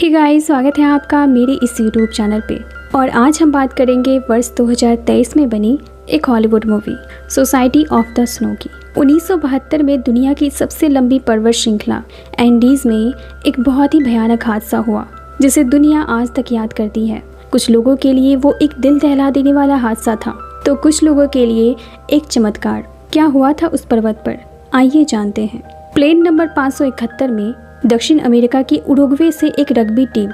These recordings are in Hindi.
हे गाइस, स्वागत है आपका मेरे इस यूट्यूब चैनल पे। और आज हम बात करेंगे वर्ष 2023 में बनी एक Hollywood movie society of the snow की। 1972 में दुनिया की सबसे लंबी पर्वत श्रृंखला एंडीज में एक बहुत ही भयानक हादसा हुआ जिसे दुनिया आज तक याद करती है। कुछ लोगों के लिए वो एक दिल दहला देने वाला हादसा था तो कुछ लोगों के लिए एक चमत्कार। क्या हुआ था उस पर्वत पर, आइए जानते हैं। प्लेन नंबर 571 में दक्षिण अमेरिका की उरुग्वे से एक रग्बी टीम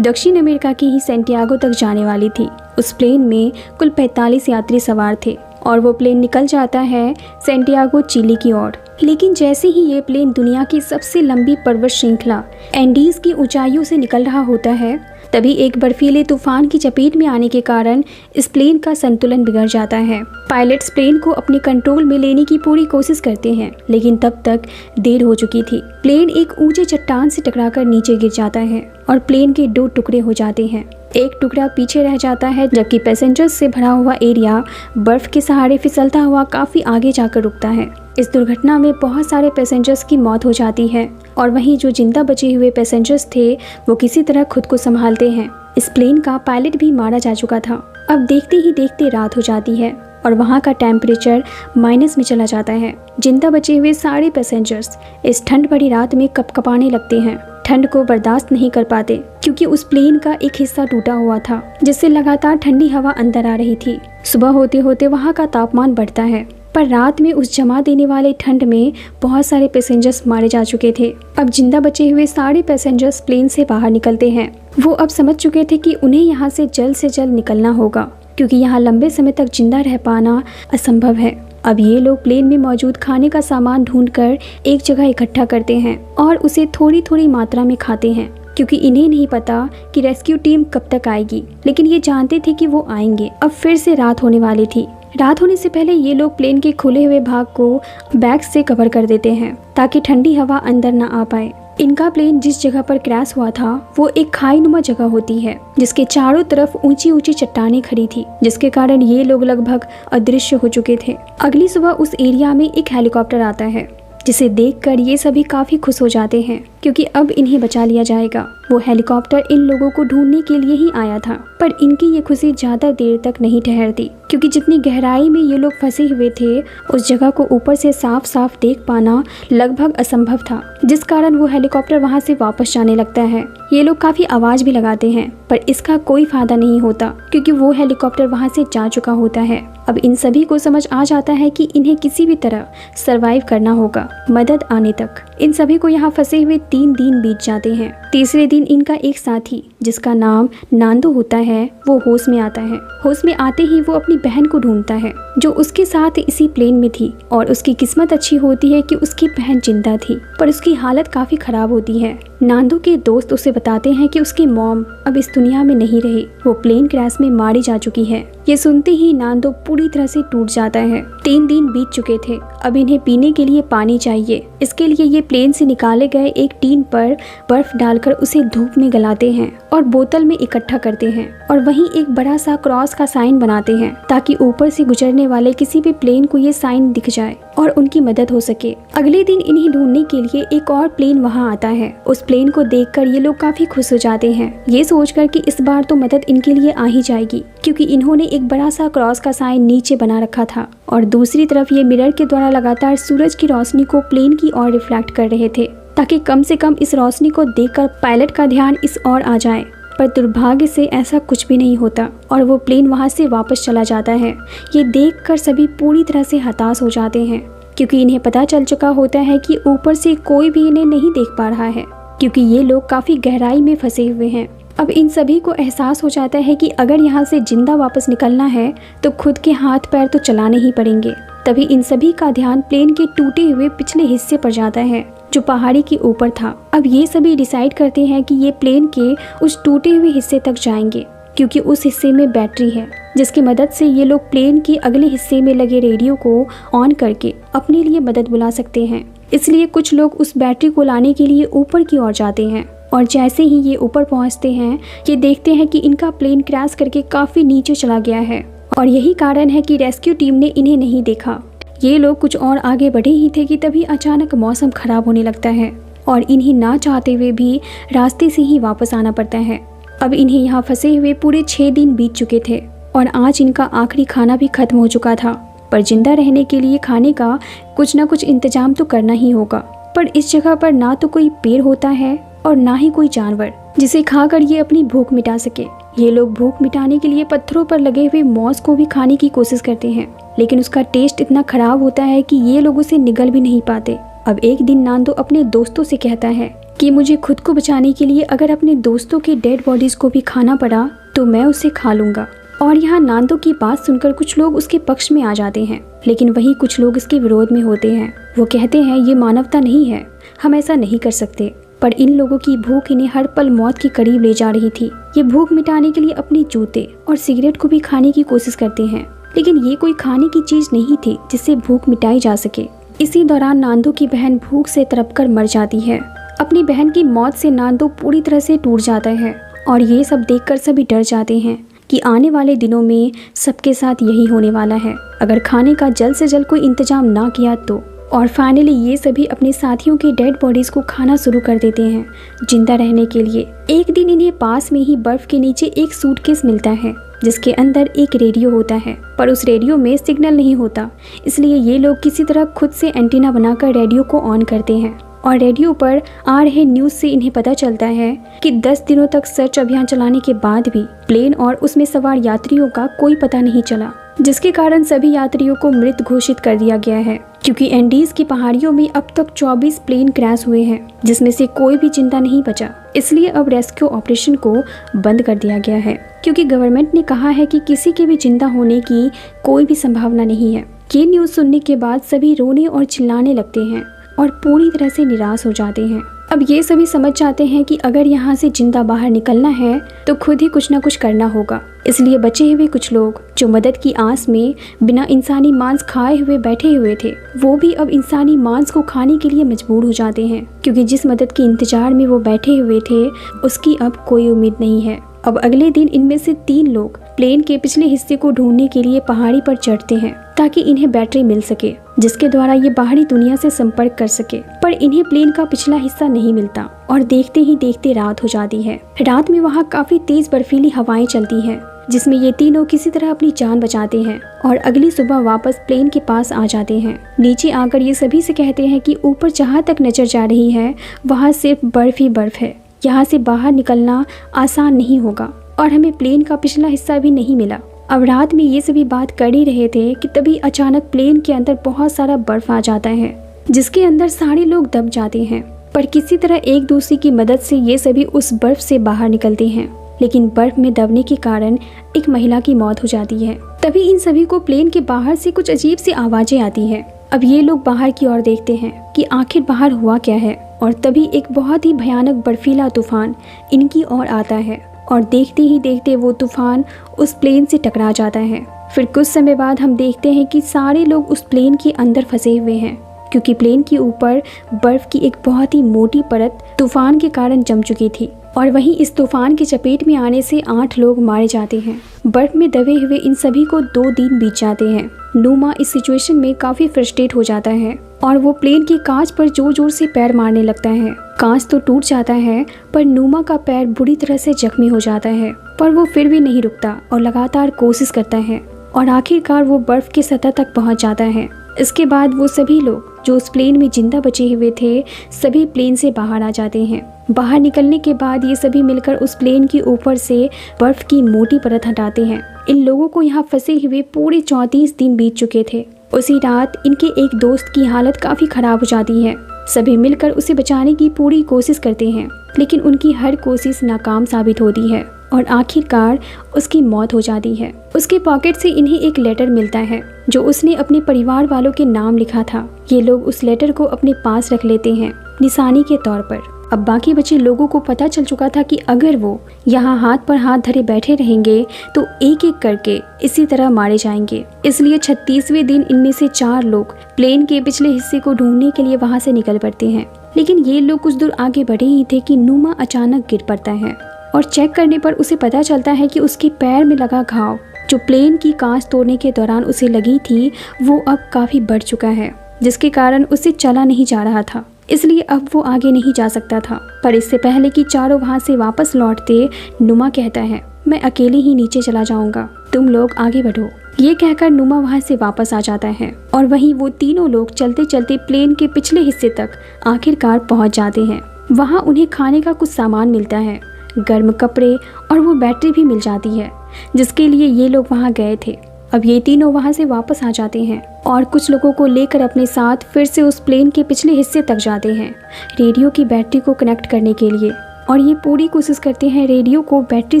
दक्षिण अमेरिका की ही सैंटियागो तक जाने वाली थी। उस प्लेन में कुल 45 यात्री सवार थे और वो प्लेन निकल जाता है सैंटियागो चिली की ओर। लेकिन जैसे ही ये प्लेन दुनिया की सबसे लंबी पर्वत श्रृंखला एंडीज की ऊंचाइयों से निकल रहा होता है तभी एक बर्फीले तूफान की चपेट में आने के कारण इस प्लेन का संतुलन बिगड़ जाता है। पायलट्स प्लेन को अपने कंट्रोल में लेने की पूरी कोशिश करते हैं लेकिन तब तक देर हो चुकी थी। प्लेन एक ऊंचे चट्टान से टकराकर नीचे गिर जाता है और प्लेन के 2 टुकड़े हो जाते हैं। एक टुकड़ा पीछे रह जाता है जबकि पैसेंजर्स से भरा हुआ एरिया बर्फ के सहारे फिसलता हुआ काफी आगे जाकर रुकता है। इस दुर्घटना में बहुत सारे पैसेंजर्स की मौत हो जाती है और वहीं जो जिंदा बचे हुए पैसेंजर्स थे वो किसी तरह खुद को संभालते हैं। इस प्लेन का पायलट भी मारा जा चुका था। अब देखते ही देखते रात हो जाती है और वहाँ का टेम्परेचर माइनस में चला जाता है। जिंदा बचे हुए सारे पैसेंजर्स इस ठंड भरी रात में कपकपाने लगते हैं। ठंड को बर्दाश्त नहीं कर पाते क्योंकि उस प्लेन का एक हिस्सा टूटा हुआ था जिससे लगातार ठंडी हवा अंदर आ रही थी। सुबह होते होते वहाँ का तापमान बढ़ता है पर रात में उस जमा देने वाले ठंड में बहुत सारे पैसेंजर्स मारे जा चुके थे। अब जिंदा बचे हुए सारे पैसेंजर्स प्लेन से बाहर निकलते हैं। वो अब समझ चुके थे कि उन्हें यहाँ से जल्द निकलना होगा क्योंकि यहाँ लंबे समय तक जिंदा रह पाना असंभव है। अब ये लोग प्लेन में मौजूद खाने का सामान ढूंढकर एक जगह इकट्ठा करते हैं और उसे थोड़ी थोड़ी मात्रा में खाते हैं क्योंकि इन्हें नहीं पता कि रेस्क्यू टीम कब तक आएगी, लेकिन ये जानते थे कि वो आएंगे। अब फिर से रात होने वाली थी। रात होने से पहले ये लोग प्लेन के खुले हुए भाग को बैग से कवर कर देते हैं ताकि ठंडी हवा अंदर न आ पाए। इनका प्लेन जिस जगह पर क्रैश हुआ था वो एक खाईनुमा जगह होती है जिसके चारों तरफ ऊंची ऊंची चट्टानें खड़ी थी जिसके कारण ये लोग लगभग अदृश्य हो चुके थे। अगली सुबह उस एरिया में एक हेलीकॉप्टर आता है जिसे देखकर ये सभी काफी खुश हो जाते हैं क्योंकि अब इन्हें बचा लिया जाएगा। वो हेलीकॉप्टर इन लोगों को ढूंढने के लिए ही आया था पर इनकी ये खुशी ज्यादा देर तक नहीं ठहरती क्योंकि जितनी गहराई में ये लोग फंसे हुए थे उस जगह को ऊपर से साफ साफ देख पाना लगभग असंभव था, जिस कारण वो हेलीकॉप्टर वहां से वापस जाने लगता है। ये लोग काफी आवाज भी लगाते हैं पर इसका कोई फायदा नहीं होता क्योंकि वो हेलीकॉप्टर वहां से जा चुका होता है। अब इन सभी को समझ आ जाता है कि इन्हें किसी भी तरह सरवाइव करना होगा मदद आने तक। इन सभी को यहाँ फंसे हुए 3 दिन बीत जाते हैं। तीसरे दिन इनका एक साथी जिसका नाम नांदो होता है वो होश में आता है। होश में आते ही वो अपनी बहन को ढूंढता है जो उसके साथ इसी प्लेन में थी और उसकी किस्मत अच्छी होती है कि उसकी बहन जिंदा थी पर उसकी हालत काफी खराब होती है। नांदो के दोस्त उसे बताते हैं कि उसकी मॉम अब इस दुनिया में नहीं रही, वो प्लेन क्रैश में मारी जा चुकी है। ये सुनते ही नांदो पूरी तरह से टूट जाता है। 3 दिन बीत चुके थे। अब इन्हें पीने के लिए पानी चाहिए। इसके लिए ये प्लेन से निकाले गए एक टीन पर बर्फ डालकर उसे धूप में गलाते हैं और बोतल में इकट्ठा करते हैं और वहीं एक बड़ा सा क्रॉस का साइन बनाते हैं ताकि ऊपर से गुजरने वाले किसी भी प्लेन को ये साइन दिख जाए और उनकी मदद हो सके। अगले दिन इन्हें ढूंढने के लिए एक और प्लेन वहां आता है। उस प्लेन को देखकर ये लोग काफी खुश हो जाते हैं ये सोचकर कि इस बार तो मदद इनके लिए आ ही जाएगी क्योंकि इन्होंने एक बड़ा सा क्रॉस का साइन नीचे बना रखा था और दूसरी तरफ ये मिरर के द्वारा लगातार सूरज की रोशनी को प्लेन की ओर रिफ्लेक्ट कर रहे थे ताकि कम से कम इस रोशनी को देखकर पायलट का ध्यान इस ओर आ जाए। पर दुर्भाग्य से ऐसा कुछ भी नहीं होता और वो प्लेन वहां से वापस चला जाता है। ये देखकर सभी पूरी तरह से हताश हो जाते हैं क्योंकि इन्हें पता चल चुका होता है कि ऊपर से कोई भी इन्हें नहीं देख पा रहा है क्योंकि ये लोग काफी गहराई में फंसे हुए हैं। अब इन सभी को एहसास हो जाता है कि अगर यहाँ से जिंदा वापस निकलना है तो खुद के हाथ पैर तो चलाने ही पड़ेंगे। तभी इन सभी का ध्यान प्लेन के टूटे हुए पिछले हिस्से पर जाता है जो पहाड़ी के ऊपर था। अब ये सभी डिसाइड करते हैं कि ये प्लेन के उस टूटे हुए हिस्से तक जाएंगे क्योंकि उस हिस्से में बैटरी है जिसकी मदद से ये लोग प्लेन के अगले हिस्से में लगे रेडियो को ऑन करके अपने लिए मदद बुला सकते हैं। इसलिए कुछ लोग उस बैटरी को लाने के लिए ऊपर की ओर जाते हैं और जैसे ही ये ऊपर पहुंचते हैं ये देखते हैं कि इनका प्लेन क्रैश करके काफी नीचे चला गया है और यही कारण है कि रेस्क्यू टीम ने इन्हें नहीं देखा। ये लोग कुछ और आगे बढ़े ही थे कि तभी अचानक मौसम खराब होने लगता है और इन्हें ना चाहते हुए भी रास्ते से ही वापस आना पड़ता है। अब इन्हें यहाँ फंसे हुए पूरे 6 दिन बीत चुके थे और आज इनका आखिरी खाना भी खत्म हो चुका था। पर जिंदा रहने के लिए खाने का कुछ ना कुछ इंतजाम तो करना ही होगा। पर इस जगह पर ना तो कोई पेड़ होता है और ना ही कोई जानवर जिसे खाकर ये अपनी भूख मिटा सके। ये लोग भूख मिटाने के लिए पत्थरों पर लगे हुए मॉस को भी खाने की कोशिश करते हैं, लेकिन उसका टेस्ट इतना खराब होता है कि ये लोग उसे निगल भी नहीं पाते। अब एक दिन नांदो अपने दोस्तों से कहता है कि मुझे खुद को बचाने के लिए अगर अपने दोस्तों की डेड बॉडीज को भी खाना पड़ा तो मैं उसे खा लूंगा। और यहाँ नांदो की बात सुनकर कुछ लोग उसके पक्ष में आ जाते हैं, लेकिन वहीं कुछ लोग इसके विरोध में होते हैं। वो कहते हैं ये मानवता नहीं है, हम ऐसा नहीं कर सकते। पर इन लोगों की भूख इन्हें हर पल मौत के करीब ले जा रही थी। ये भूख मिटाने के लिए अपने जूते और सिगरेट को भी खाने की कोशिश करते हैं, लेकिन ये कोई खाने की चीज नहीं थी जिससे भूख मिटाई जा सके। इसी दौरान नांदो की बहन भूख से तड़पकर मर जाती है। अपनी बहन की मौत से नांदो पूरी तरह से टूट जाता है और ये सब देखकर सभी डर जाते हैं कि आने वाले दिनों में सबके साथ यही होने वाला है अगर खाने का जल्द से जल्द कोई इंतजाम ना किया तो। और फाइनली ये सभी अपने साथियों की डेड बॉडीज को खाना शुरू कर देते हैं जिंदा रहने के लिए। एक दिन इन्हें पास में ही बर्फ के नीचे एक सूटकेस मिलता है जिसके अंदर एक रेडियो होता है, पर उस रेडियो में सिग्नल नहीं होता। इसलिए ये लोग किसी तरह खुद से एंटीना बनाकर रेडियो को ऑन करते हैं और रेडियो पर आ रहे न्यूज से इन्हें पता चलता है कि 10 दिनों तक सर्च अभियान चलाने के बाद भी प्लेन और उसमें सवार यात्रियों का कोई पता नहीं चला, जिसके कारण सभी यात्रियों को मृत घोषित कर दिया गया है। क्योंकि एंडीज की पहाड़ियों में अब तक 24 प्लेन क्रैश हुए हैं जिसमें से कोई भी जिंदा नहीं बचा। इसलिए अब रेस्क्यू ऑपरेशन को बंद कर दिया गया है, क्योंकि गवर्नमेंट ने कहा है कि किसी के भी जिंदा होने की कोई भी संभावना नहीं है। ये न्यूज सुनने के बाद सभी रोने और चिल्लाने लगते हैं और पूरी तरह से निराश हो जाते हैं। अब ये सभी समझ जाते हैं कि अगर यहाँ से जिंदा बाहर निकलना है तो खुद ही कुछ ना कुछ करना होगा। इसलिए बचे हुए कुछ लोग जो मदद की आस में बिना इंसानी मांस खाए हुए बैठे हुए थे, वो भी अब इंसानी मांस को खाने के लिए मजबूर हो जाते हैं, क्योंकि जिस मदद के इंतजार में वो बैठे हुए थे उसकी अब कोई उम्मीद नहीं है। अब अगले दिन इनमें से 3 लोग प्लेन के पिछले हिस्से को ढूंढने के लिए पहाड़ी पर चढ़ते हैं ताकि इन्हें बैटरी मिल सके जिसके द्वारा ये बाहरी दुनिया से संपर्क कर सके। पर इन्हें प्लेन का पिछला हिस्सा नहीं मिलता और देखते ही देखते रात हो जाती है। रात में वहाँ काफी तेज बर्फीली हवाएं चलती हैं जिसमें ये तीनों किसी तरह अपनी जान बचाते हैं और अगली सुबह वापस प्लेन के पास आ जाते हैं। नीचे आकर ये सभी से कहते हैं कि ऊपर जहाँ तक नजर जा रही है वहाँ सिर्फ बर्फ ही बर्फ है, यहाँ से बाहर निकलना आसान नहीं होगा और हमें प्लेन का पिछला हिस्सा भी नहीं मिला। अब रात में ये सभी बात कर ही रहे थे कि तभी अचानक प्लेन के अंदर बहुत सारा बर्फ आ जाता है जिसके अंदर सारे लोग दब जाते हैं। पर किसी तरह एक दूसरे की मदद से ये सभी उस बर्फ से बाहर निकलते हैं, लेकिन बर्फ में दबने के कारण एक महिला की मौत हो जाती है। तभी इन सभी को प्लेन के बाहर से कुछ अजीब सी आवाजें आती हैं। अब ये लोग बाहर की ओर देखते हैं कि आखिर बाहर हुआ क्या है और तभी एक बहुत ही भयानक बर्फीला तूफान इनकी ओर आता है और देखते ही देखते वो तूफान उस प्लेन से टकरा जाता है। फिर कुछ समय बाद हम देखते हैं कि सारे लोग उस प्लेन के अंदर फंसे हुए हैं, क्योंकि प्लेन के ऊपर बर्फ की एक बहुत ही मोटी परत तूफान के कारण जम चुकी थी और वहीं इस तूफान की चपेट में आने से 8 लोग मारे जाते हैं। बर्फ में दबे हुए इन सभी को 2 दिन बीत जाते हैं। नूमा इस सिचुएशन में काफी फ्रस्ट्रेट हो जाता है और वो प्लेन के कांच पर जोर जोर से पैर मारने लगता है। कांच तो टूट जाता है पर नूमा का पैर बुरी तरह से जख्मी हो जाता है, पर वो फिर भी नहीं रुकता और लगातार कोशिश करता है और आखिरकार वो बर्फ की सतह तक पहुंच जाता है। इसके बाद वो सभी लोग जो उस प्लेन में जिंदा बचे हुए थे सभी प्लेन से बाहर आ जाते हैं। बाहर निकलने के बाद ये सभी मिलकर उस प्लेन के ऊपर से बर्फ की मोटी परत हटाते हैं। इन लोगों को यहाँ फंसे हुए पूरे 34 दिन बीत चुके थे। उसी रात इनके एक दोस्त की हालत काफी खराब हो जाती है। सभी मिलकर उसे बचाने की पूरी कोशिश करते हैं, लेकिन उनकी हर कोशिश नाकाम साबित होती है और आखिरकार उसकी मौत हो जाती है। उसके पॉकेट से इन्हें एक लेटर मिलता है जो उसने अपने परिवार वालों के नाम लिखा था। ये लोग उस लेटर को अपने पास रख लेते हैं निशानी के तौर पर। अब बाकी बचे लोगों को पता चल चुका था कि अगर वो यहाँ हाथ पर हाथ धरे बैठे रहेंगे तो एक एक करके इसी तरह मारे जाएंगे। इसलिए 36वें दिन इनमें से 4 लोग प्लेन के पिछले हिस्से को ढूंढने के लिए वहाँ से निकल पड़ते हैं। लेकिन ये लोग कुछ दूर आगे बढ़े ही थे कि नूमा अचानक गिर पड़ता है और चेक करने पर उसे पता चलता है कि उसके पैर में लगा घाव जो प्लेन की कांच तोड़ने के दौरान उसे लगी थी वो अब काफी बढ़ चुका है, जिसके कारण उसे चला नहीं जा रहा था। इसलिए अब वो आगे नहीं जा सकता था। पर इससे पहले कि चारों वहाँ से वापस लौटते, नुमा कहता है, मैं अकेले ही नीचे चला जाऊंगा, तुम लोग आगे बढ़ो। ये कहकर नुमा वहाँ से वापस आ जाता है और वहीं वो तीनों लोग चलते चलते प्लेन के पिछले हिस्से तक आखिरकार पहुँच जाते हैं। वहाँ उन्हें खाने का कुछ सामान मिलता है, गर्म कपड़े और वो बैटरी भी मिल जाती है जिसके लिए ये लोग वहाँ गए थे। अब ये तीनों वहाँ से वापस आ जाते हैं और कुछ लोगों को लेकर अपने साथ फिर से उस प्लेन के पिछले हिस्से तक जाते हैं रेडियो की बैटरी को कनेक्ट करने के लिए। और ये पूरी कोशिश करते हैं रेडियो को बैटरी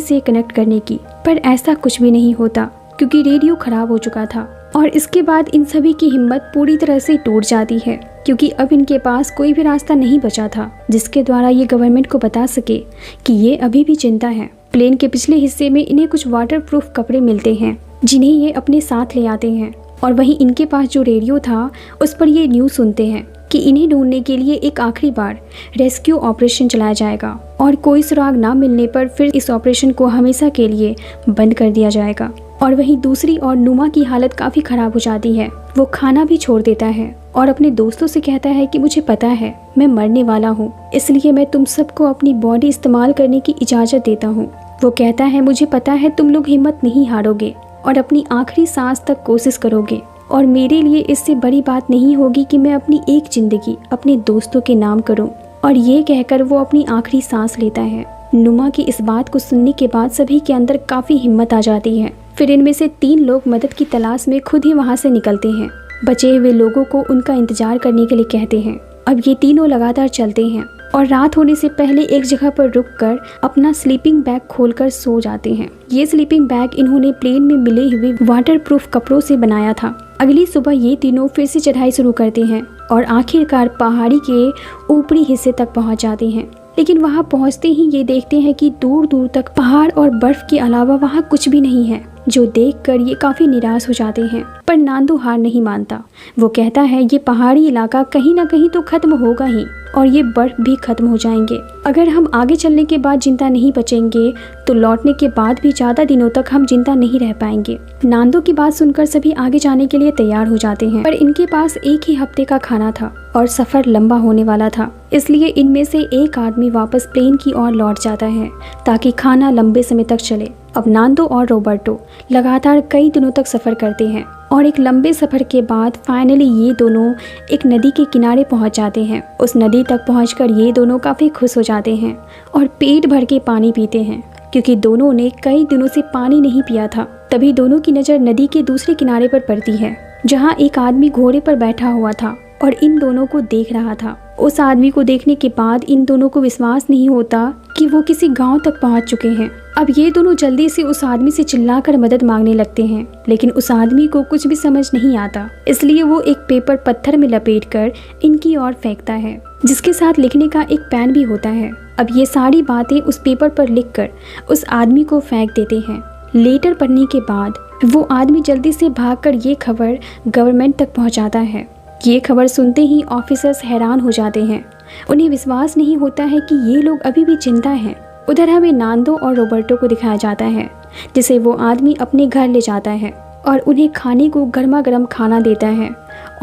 से कनेक्ट करने की, पर ऐसा कुछ भी नहीं होता क्योंकि रेडियो खराब हो चुका था। और इसके बाद इन सभी की हिम्मत पूरी तरह से टूट जाती है क्योंकि अब इनके पास कोई भी रास्ता नहीं बचा था जिसके द्वारा ये गवर्नमेंट को बता सके कि ये अभी भी जिंदा है। प्लेन के पिछले हिस्से में इन्हें कुछ वाटरप्रूफ कपड़े मिलते हैं जिन्हें ये अपने साथ ले आते हैं और वहीं इनके पास जो रेडियो था उस पर ये न्यूज़ सुनते हैं कि इन्हें ढूंढने के लिए एक आखिरी बार रेस्क्यू ऑपरेशन चलाया जाएगा और कोई सुराग ना मिलने पर फिर इस ऑपरेशन को हमेशा के लिए बंद कर दिया जाएगा। और वहीं दूसरी ओर नुमा की हालत काफ़ी ख़राब हो जाती है। वो खाना भी छोड़ देता है और अपने दोस्तों से कहता है कि मुझे पता है मैं मरने वाला हूँ, इसलिए मैं तुम सबको अपनी बॉडी इस्तेमाल करने की इजाज़त देता हूँ। वो कहता है मुझे पता है तुम लोग हिम्मत नहीं हारोगे और अपनी आखिरी सांस तक कोशिश करोगे और मेरे लिए इससे बड़ी बात नहीं होगी कि मैं अपनी एक ज़िंदगी अपने दोस्तों के नाम करूं। और ये कहकर वो अपनी आखिरी सांस लेता है। नुमा की इस बात को सुनने के बाद सभी के अंदर काफ़ी हिम्मत आ जाती है। फिर इनमें से 3 लोग मदद की तलाश में खुद ही वहाँ से निकलते हैं। बचे हुए लोगों को उनका इंतजार करने के लिए कहते हैं। अब ये तीनों लगातार चलते हैं और रात होने से पहले एक जगह पर रुककर अपना स्लीपिंग बैग खोलकर सो जाते हैं। ये स्लीपिंग बैग इन्होंने प्लेन में मिले हुए वाटरप्रूफ कपड़ों से बनाया था। अगली सुबह ये तीनों फिर से चढ़ाई शुरू करते हैं और आखिरकार पहाड़ी के ऊपरी हिस्से तक पहुंच जाते हैं। लेकिन वहां पहुंचते ही ये देखते हैं कि दूर दूर तक पहाड़ और बर्फ के अलावा वहां कुछ भी नहीं है, जो देखकर ये काफ़ी निराश हो जाते हैं। पर नांदू हार नहीं मानता। वो कहता है ये पहाड़ी इलाका कहीं ना कहीं तो खत्म होगा ही और ये बर्फ भी खत्म हो जाएंगे। अगर हम आगे चलने के बाद जिंदा नहीं बचेंगे तो लौटने के बाद भी ज़्यादा दिनों तक हम जिंदा नहीं रह पाएंगे। नांदू की बात सुनकर सभी आगे जाने के लिए तैयार हो जाते हैं, पर इनके पास एक ही हफ्ते का खाना था और सफ़र लंबा होने वाला था, इसलिए इनमें से एक आदमी वापस प्लेन की ओर लौट जाता है ताकि खाना लंबे समय तक चले। अब नांदो और रोबर्टो लगातार कई दिनों तक सफ़र करते हैं और एक लंबे सफ़र के बाद फाइनली ये दोनों एक नदी के किनारे पहुंच जाते हैं। उस नदी तक पहुंचकर ये दोनों काफ़ी खुश हो जाते हैं और पेट भर के पानी पीते हैं क्योंकि दोनों ने कई दिनों से पानी नहीं पिया था। तभी दोनों की नज़र नदी के दूसरे किनारे पर पड़ती है जहाँ एक आदमी घोड़े पर बैठा हुआ था और इन दोनों को देख रहा था। उस आदमी को देखने के बाद इन दोनों को विश्वास नहीं होता कि वो किसी गांव तक पहुंच चुके हैं। अब ये दोनों जल्दी से उस आदमी से चिल्लाकर मदद मांगने लगते हैं, लेकिन उस आदमी को कुछ भी समझ नहीं आता, इसलिए वो एक पेपर पत्थर में लपेटकर इनकी ओर फेंकता है जिसके साथ लिखने का एक पेन भी होता है। अब ये सारी बातें उस पेपर पर लिखकर उस आदमी को फेंक देते हैं। लेटर पढ़ने के बाद वो आदमी जल्दी से भागकर ये खबर गवर्नमेंट तक पहुँचाता है। ये खबर सुनते ही ऑफिसर्स हैरान हो जाते हैं। उन्हें विश्वास नहीं होता है कि ये लोग अभी भी जिंदा हैं। उधर हमें नांदो और रोबर्टो को दिखाया जाता है जिसे वो आदमी अपने घर ले जाता है और उन्हें खाने को गर्मा गर्म खाना देता है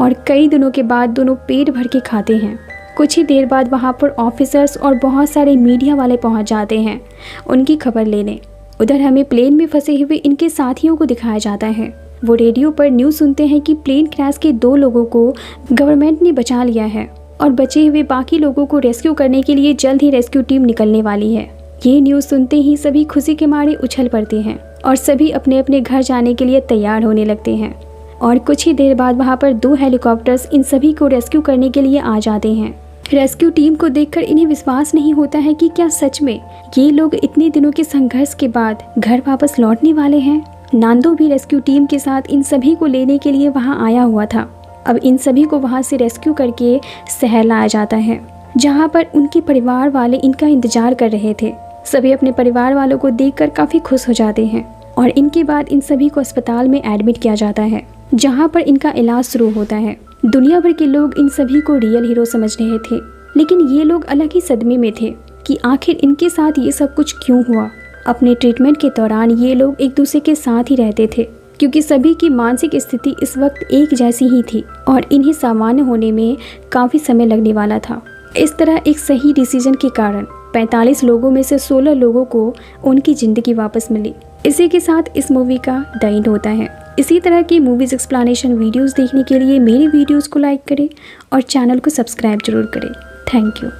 और कई दिनों के बाद दोनों पेट भर के खाते हैं। कुछ ही देर बाद वहाँ पर ऑफिसर्स और बहुत सारे मीडिया वाले पहुँच जाते हैं उनकी खबर लेने। उधर हमें प्लेन में फंसे हुए इनके साथियों को दिखाया जाता है। वो रेडियो पर न्यूज़ सुनते हैं कि प्लेन क्रैश के 2 लोगों को गवर्नमेंट ने बचा लिया है और बचे हुए बाकी लोगों को रेस्क्यू करने के लिए जल्द ही रेस्क्यू टीम निकलने वाली है। ये न्यूज़ सुनते ही सभी खुशी के मारे उछल पड़ते हैं और सभी अपने अपने घर जाने के लिए तैयार होने लगते हैं। और कुछ ही देर बाद वहाँ पर 2 हेलीकॉप्टर्स इन सभी को रेस्क्यू करने के लिए आ जाते हैं। रेस्क्यू टीम को देखकर इन्हें विश्वास नहीं होता है कि क्या सच में ये लोग इतने दिनों के संघर्ष के बाद घर वापस लौटने वाले हैं। नांदो भी रेस्क्यू टीम के साथ इन सभी को लेने के लिए वहां आया हुआ था। अब इन सभी को वहां से रेस्क्यू करके शहर लाया जाता है जहां पर उनके परिवार वाले इनका इंतजार कर रहे थे। सभी अपने परिवार वालों को देखकर काफ़ी खुश हो जाते हैं और इनके बाद इन सभी को अस्पताल में एडमिट किया जाता है जहाँ पर इनका इलाज शुरू होता है। दुनिया भर के लोग इन सभी को रियल हीरो समझ रहे थे, लेकिन ये लोग अलग ही सदमे में थे कि आखिर इनके साथ ये सब कुछ क्यों हुआ। अपने ट्रीटमेंट के दौरान ये लोग एक दूसरे के साथ ही रहते थे क्योंकि सभी की मानसिक स्थिति इस वक्त एक जैसी ही थी और इन्हें सामान्य होने में काफ़ी समय लगने वाला था। इस तरह एक सही डिसीजन के कारण 45 लोगों में से 16 लोगों को उनकी ज़िंदगी वापस मिली। इसी के साथ इस मूवी का द एंड होता है। इसी तरह की मूवीज़ एक्सप्लेनेशन वीडियोस देखने के लिए मेरी वीडियोस को लाइक करें और चैनल को सब्सक्राइब जरूर करें। Thank you.